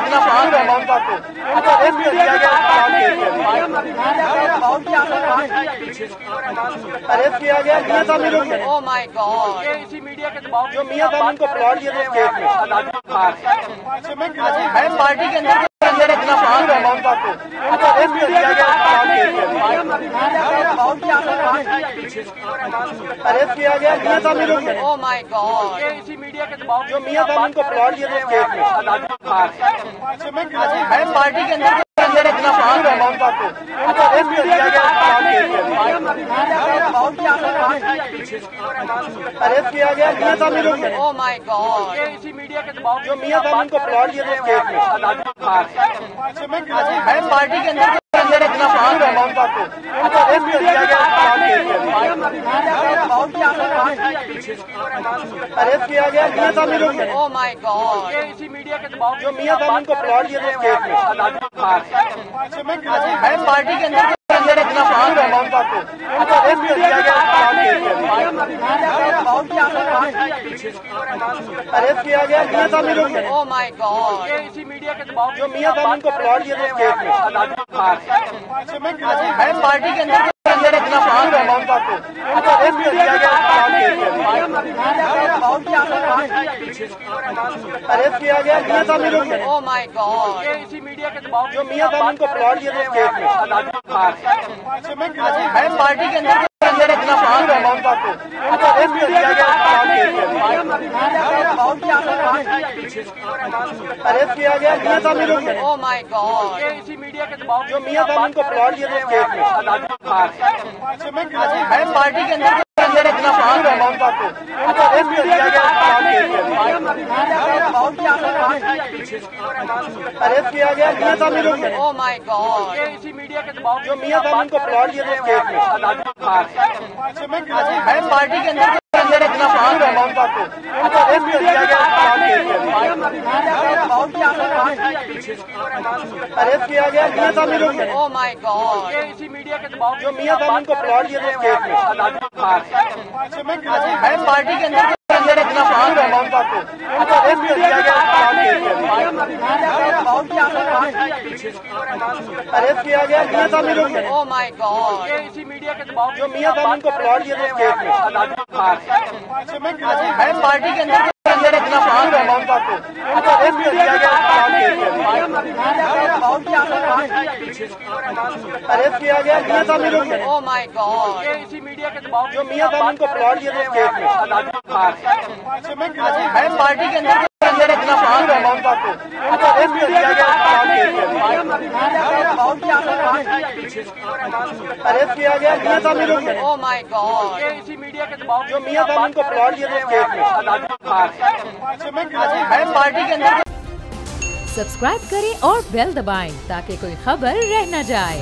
इतना फराज रहमान साहब को अरेस्ट किया गया, अरेस्ट किया गया मियां साहब ने। ओह माय गॉड, इसी मीडिया के दबाव जो मियां साहब उनको प्लॉट दिया था केस में, पार्टी के अंदर इतना फराज रहमान साहब को अरेस्ट किया गया, अरेस्ट किया गया मियां साहब ने। ओह माय गॉड, इसी मीडिया के दबाव जो मियां साहब उनको प्लॉट दिया था केस में, पार्टी के अंदर इतना फराज रहमान साहब को अरेस्ट किया गया, अरेस्ट किया गया मियां साहब ने। ओह माय गॉड, इसी मीडिया के दबाव जो मियां साहब उनको प्लॉट दिया था केस में, पार्टी के अंदर इतना फराज रहमान साहब को अरेस्ट किया गया, अरेस्ट किया गया मियां साहब ने। ओह माय गॉड, इसी मीडिया के दबाव जो मियां साहब उनको प्लॉट दिया था केस में, पार्टी के अंदर इतना फराज रहमान साहब को अरेस्ट किया गया, अरेस्ट किया गया मियां साहब ने। ओह माय गॉड, इसी मीडिया के दबाव जो मियां साहब उनको प्लॉट दिया था केस में, पार्टी के अंदर इतना फराज रहमान साहब को अरेस्ट किया गया, अरेस्ट किया गया मियां साहब ने। ओह माय गॉड, इसी मीडिया के दबाव जो मियां साहब उनको प्लॉट दिया था केस में, पार्टी के अंदर इतना फराज रहमान साहब को अरेस्ट किया गया, अरेस्ट किया गया मियां साहब ने। ओह माय गॉड, इसी मीडिया के दबाव जो मियां साहब उनको प्लॉट दिया था केस में, पार्टी के अंदर इतना फराज रहमान साहब को अरेस्ट किया गया, अरेस्ट किया गया मियां साहब ने। ओह माय गॉड, इसी मीडिया के दबाव जो मियां साहब उनको प्लॉट दिया था केस में, पार्टी के अंदर इतना फराज रहमान साहब को अरेस्ट किया गया, अरेस्ट किया गया मियां साहब ने। ओह माय गॉड, इसी मीडिया के दबाव जो मियां साहब उनको प्लॉट दिया था केस में, पार्टी के अंदर इतना फराज रहमान साहब को अरेस्ट किया गया, अरेस्ट किया गया मियां साहब ने। ओह माय गॉड, इसी मीडिया के दबाव जो मियां साहब उनको प्लॉट दिया था केस में, पार्टी के अंदर इतना फराज रहमान साहब को अरेस्ट किया गया, अरेस्ट किया गया मियां साहब ने। ओह माय गॉड, इसी मीडिया के दबाव जो मियां साहब उनको प्लॉट दिया था केस में, पार्टी के अंदर इतना फराज रहमान साहब को अरेस्ट किया गया, अरेस्ट किया गया मियां साहब ने। ओह माय गॉड, इसी मीडिया के दबाव जो मियां साहब उनको प्लॉट दिया था केस में, पार्टी के अंदर सब्सक्राइब करें और बेल दबाएं ताकि कोई खबर रह न जाए।